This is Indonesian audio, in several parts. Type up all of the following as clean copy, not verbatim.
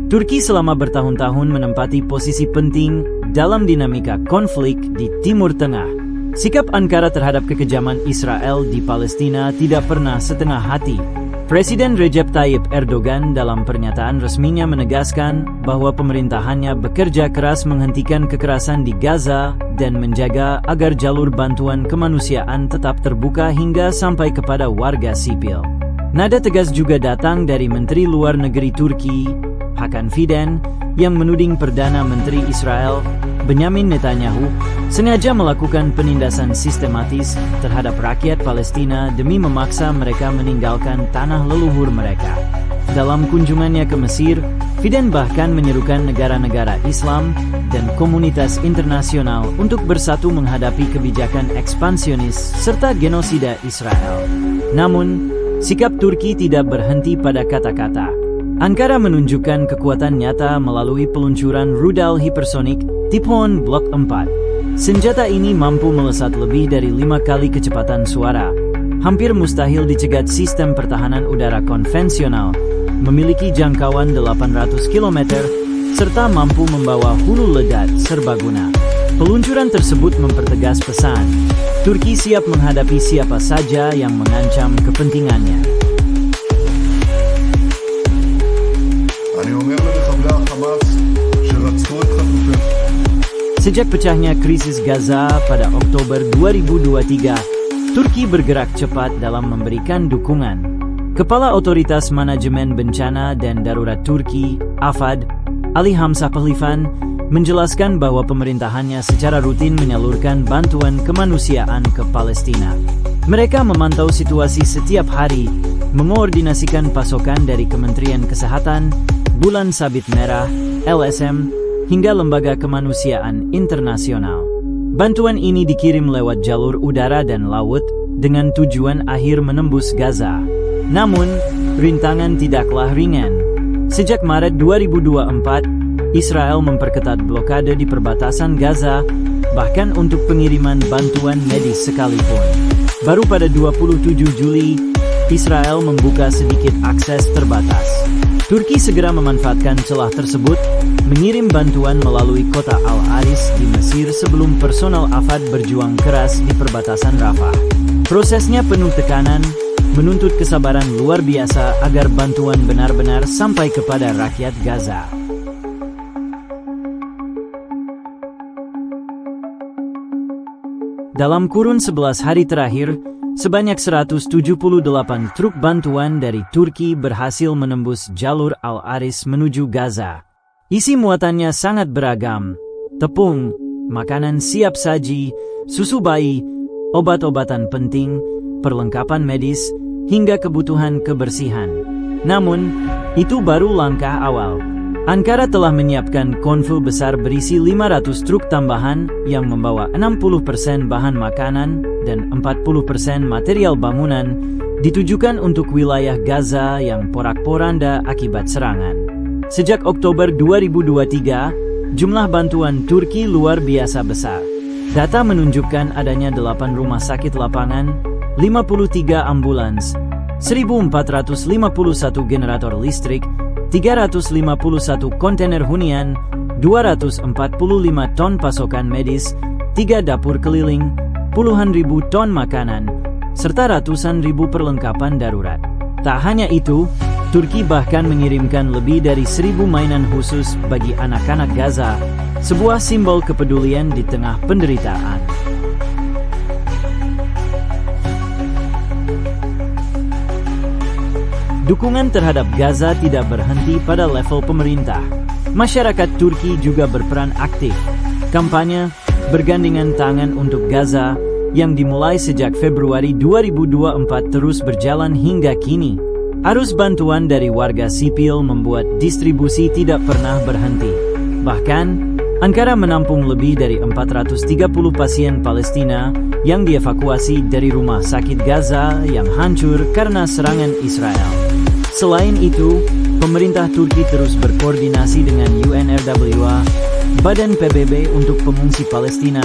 Turki selama bertahun-tahun menempati posisi penting dalam dinamika konflik di Timur Tengah. Sikap Ankara terhadap kekejaman Israel di Palestina tidak pernah setengah hati. Presiden Recep Tayyip Erdogan dalam pernyataan resminya menegaskan bahwa pemerintahannya bekerja keras menghentikan kekerasan di Gaza dan menjaga agar jalur bantuan kemanusiaan tetap terbuka hingga sampai kepada warga sipil. Nada tegas juga datang dari Menteri Luar Negeri Turki, Hakan Fidan, yang menuding Perdana Menteri Israel, Benyamin Netanyahu, sengaja melakukan penindasan sistematis terhadap rakyat Palestina demi memaksa mereka meninggalkan tanah leluhur mereka. Dalam kunjungannya ke Mesir, Fidan bahkan menyerukan negara-negara Islam dan komunitas internasional untuk bersatu menghadapi kebijakan ekspansionis serta genosida Israel. Namun, sikap Turki tidak berhenti pada kata-kata. Ankara menunjukkan kekuatan nyata melalui peluncuran rudal hipersonik Typhoon Block 4. Senjata ini mampu melesat lebih dari 5 kali kecepatan suara, hampir mustahil dicegat sistem pertahanan udara konvensional, memiliki jangkauan 800 km, serta mampu membawa hulu ledak serbaguna. Peluncuran tersebut mempertegas pesan, Turki siap menghadapi siapa saja yang mengancam kepentingannya. Sejak pecahnya krisis Gaza pada Oktober 2023, Turki bergerak cepat dalam memberikan dukungan. Kepala Otoritas Manajemen Bencana dan Darurat Turki, AFAD, Ali Hamzah Pehlivan, menjelaskan bahwa pemerintahannya secara rutin menyalurkan bantuan kemanusiaan ke Palestina. Mereka memantau situasi setiap hari, mengoordinasikan pasokan dari Kementerian Kesehatan, Bulan Sabit Merah, LSM, hingga lembaga kemanusiaan internasional. Bantuan ini dikirim lewat jalur udara dan laut dengan tujuan akhir menembus Gaza. Namun, rintangan tidaklah ringan. Sejak Maret 2024, Israel memperketat blokade di perbatasan Gaza, bahkan untuk pengiriman bantuan medis sekalipun. Baru pada 27 Juli, Israel membuka sedikit akses terbatas. Turki segera memanfaatkan celah tersebut, mengirim bantuan melalui kota Al-Aris di Mesir sebelum personel AFAD berjuang keras di perbatasan Rafah. Prosesnya penuh tekanan, menuntut kesabaran luar biasa agar bantuan benar-benar sampai kepada rakyat Gaza. Dalam kurun 11 hari terakhir, sebanyak 178 truk bantuan dari Turki berhasil menembus jalur Al-Aris menuju Gaza. Isi muatannya sangat beragam: tepung, makanan siap saji, susu bayi, obat-obatan penting, perlengkapan medis, hingga kebutuhan kebersihan. Namun, itu baru langkah awal. Ankara telah menyiapkan konvoi besar berisi 500 truk tambahan yang membawa 60% bahan makanan dan 40% material bangunan, ditujukan untuk wilayah Gaza yang porak-poranda akibat serangan. Sejak Oktober 2023, jumlah bantuan Turki luar biasa besar. Data menunjukkan adanya 8 rumah sakit lapangan, 53 ambulans, 1.451 generator listrik, 351 kontainer hunian, 245 ton pasokan medis, 3 dapur keliling, puluhan ribu ton makanan, serta ratusan ribu perlengkapan darurat. Tak hanya itu, Turki bahkan mengirimkan lebih dari 1.000 mainan khusus bagi anak-anak Gaza, sebuah simbol kepedulian di tengah penderitaan. Dukungan terhadap Gaza tidak berhenti pada level pemerintah. Masyarakat Turki juga berperan aktif. Kampanye bergandengan tangan untuk Gaza yang dimulai sejak Februari 2024 terus berjalan hingga kini. Arus bantuan dari warga sipil membuat distribusi tidak pernah berhenti. Bahkan, Ankara menampung lebih dari 430 pasien Palestina yang dievakuasi dari rumah sakit Gaza yang hancur karena serangan Israel. Selain itu, pemerintah Turki terus berkoordinasi dengan UNRWA, Badan PBB untuk pengungsi Palestina,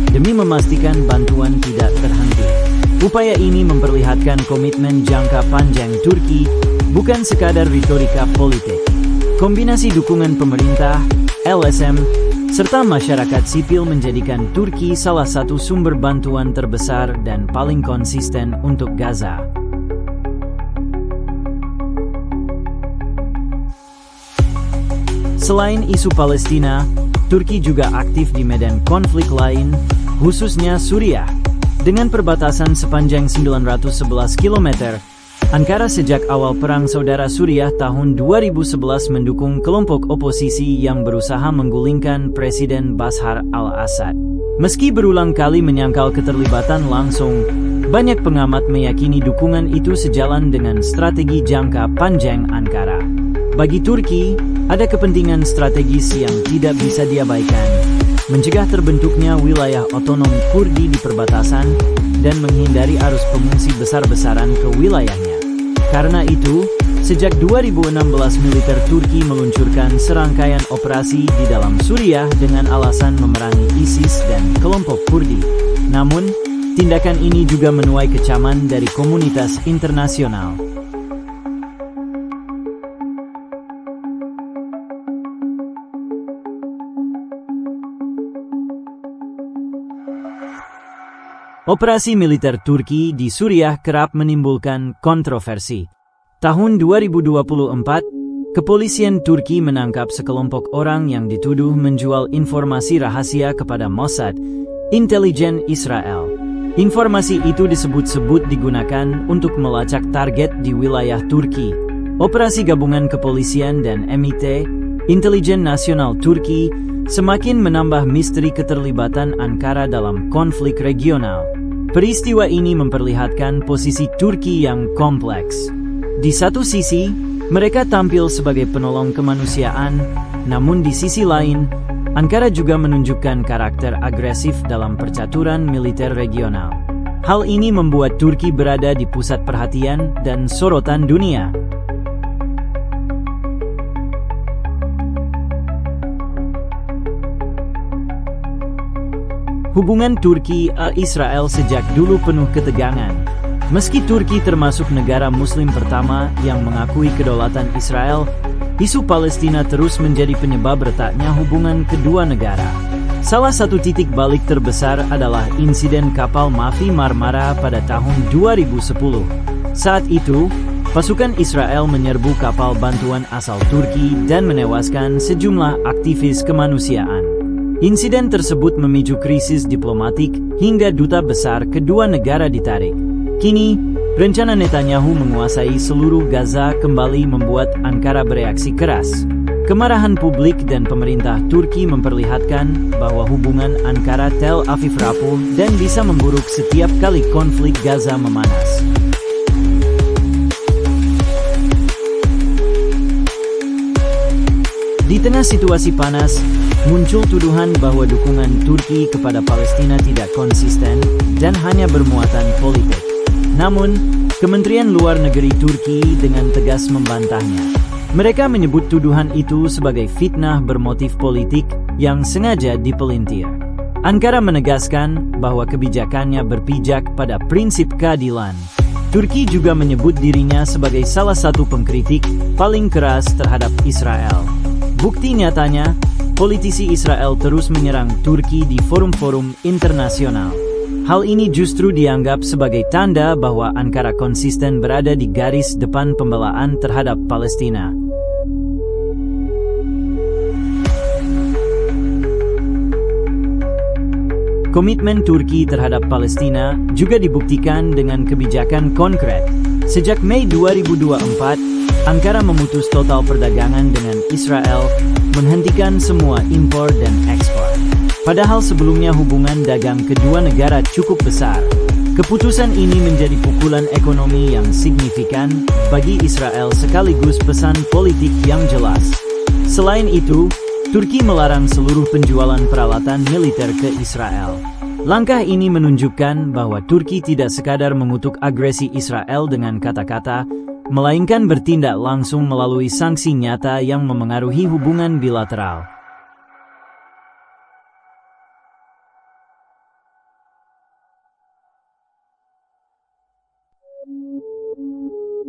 demi memastikan bantuan tidak terhenti. Upaya ini memperlihatkan komitmen jangka panjang Turki, bukan sekadar retorika politik. Kombinasi dukungan pemerintah, LSM, serta masyarakat sipil menjadikan Turki salah satu sumber bantuan terbesar dan paling konsisten untuk Gaza. Selain isu Palestina, Turki juga aktif di medan konflik lain, khususnya Suriah. Dengan perbatasan sepanjang 911 km, Ankara sejak awal Perang Saudara Suriah tahun 2011 mendukung kelompok oposisi yang berusaha menggulingkan Presiden Bashar al-Assad. Meski berulang kali menyangkal keterlibatan langsung, banyak pengamat meyakini dukungan itu sejalan dengan strategi jangka panjang Ankara. Bagi Turki, ada kepentingan strategis yang tidak bisa diabaikan, mencegah terbentuknya wilayah otonom Kurdi di perbatasan dan menghindari arus pengungsi besar-besaran ke wilayahnya. Karena itu, sejak 2016 militer Turki meluncurkan serangkaian operasi di dalam Suriah dengan alasan memerangi ISIS dan kelompok Kurdi. Namun, tindakan ini juga menuai kecaman dari komunitas internasional. Operasi militer Turki di Suriah kerap menimbulkan kontroversi. Tahun 2024, kepolisian Turki menangkap sekelompok orang yang dituduh menjual informasi rahasia kepada Mossad, intelijen Israel. Informasi itu disebut-sebut digunakan untuk melacak target di wilayah Turki. Operasi gabungan kepolisian dan MIT, Intelijen Nasional Turki, semakin menambah misteri keterlibatan Ankara dalam konflik regional. Peristiwa ini memperlihatkan posisi Turki yang kompleks. Di satu sisi, mereka tampil sebagai penolong kemanusiaan, namun di sisi lain, Ankara juga menunjukkan karakter agresif dalam percaturan militer regional. Hal ini membuat Turki berada di pusat perhatian dan sorotan dunia. Hubungan Turki-Israel sejak dulu penuh ketegangan. Meski Turki termasuk negara Muslim pertama yang mengakui kedaulatan Israel, isu Palestina terus menjadi penyebab retaknya hubungan kedua negara. Salah satu titik balik terbesar adalah insiden kapal Mavi Marmara pada tahun 2010. Saat itu, pasukan Israel menyerbu kapal bantuan asal Turki dan menewaskan sejumlah aktivis kemanusiaan. Insiden tersebut memicu krisis diplomatik hingga duta besar kedua negara ditarik. Kini, rencana Netanyahu menguasai seluruh Gaza kembali membuat Ankara bereaksi keras. Kemarahan publik dan pemerintah Turki memperlihatkan bahwa hubungan Ankara-Tel Aviv rapuh dan bisa memburuk setiap kali konflik Gaza memanas. Di tengah situasi panas, muncul tuduhan bahwa dukungan Turki kepada Palestina tidak konsisten dan hanya bermuatan politik. Namun, Kementerian Luar Negeri Turki dengan tegas membantahnya. Mereka menyebut tuduhan itu sebagai fitnah bermotif politik yang sengaja dipelintir. Ankara menegaskan bahwa kebijakannya berpijak pada prinsip keadilan. Turki juga menyebut dirinya sebagai salah satu pengkritik paling keras terhadap Israel. Bukti nyatanya, politisi Israel terus menyerang Turki di forum-forum internasional. Hal ini justru dianggap sebagai tanda bahwa Ankara konsisten berada di garis depan pembelaan terhadap Palestina. Komitmen Turki terhadap Palestina juga dibuktikan dengan kebijakan konkret. Sejak Mei 2024, Ankara memutus total perdagangan dengan Israel, menghentikan semua impor dan ekspor. Padahal sebelumnya hubungan dagang kedua negara cukup besar. Keputusan ini menjadi pukulan ekonomi yang signifikan bagi Israel sekaligus pesan politik yang jelas. Selain itu, Turki melarang seluruh penjualan peralatan militer ke Israel. Langkah ini menunjukkan bahwa Turki tidak sekadar mengutuk agresi Israel dengan kata-kata, melainkan bertindak langsung melalui sanksi nyata yang memengaruhi hubungan bilateral.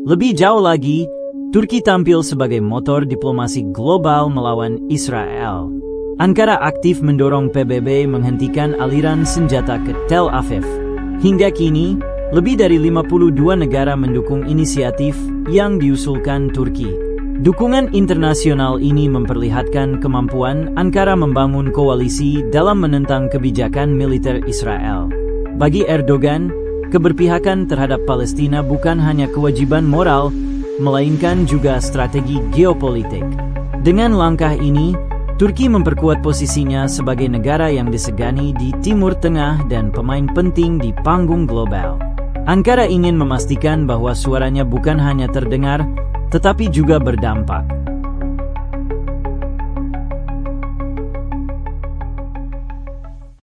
Lebih jauh lagi, Turki tampil sebagai motor diplomasi global melawan Israel. Ankara aktif mendorong PBB menghentikan aliran senjata ke Tel Aviv. Hingga kini, lebih dari 52 negara mendukung inisiatif yang diusulkan Turki. Dukungan internasional ini memperlihatkan kemampuan Ankara membangun koalisi dalam menentang kebijakan militer Israel. Bagi Erdogan, keberpihakan terhadap Palestina bukan hanya kewajiban moral, melainkan juga strategi geopolitik. Dengan langkah ini, Turki memperkuat posisinya sebagai negara yang disegani di Timur Tengah dan pemain penting di panggung global. Ankara ingin memastikan bahwa suaranya bukan hanya terdengar, tetapi juga berdampak.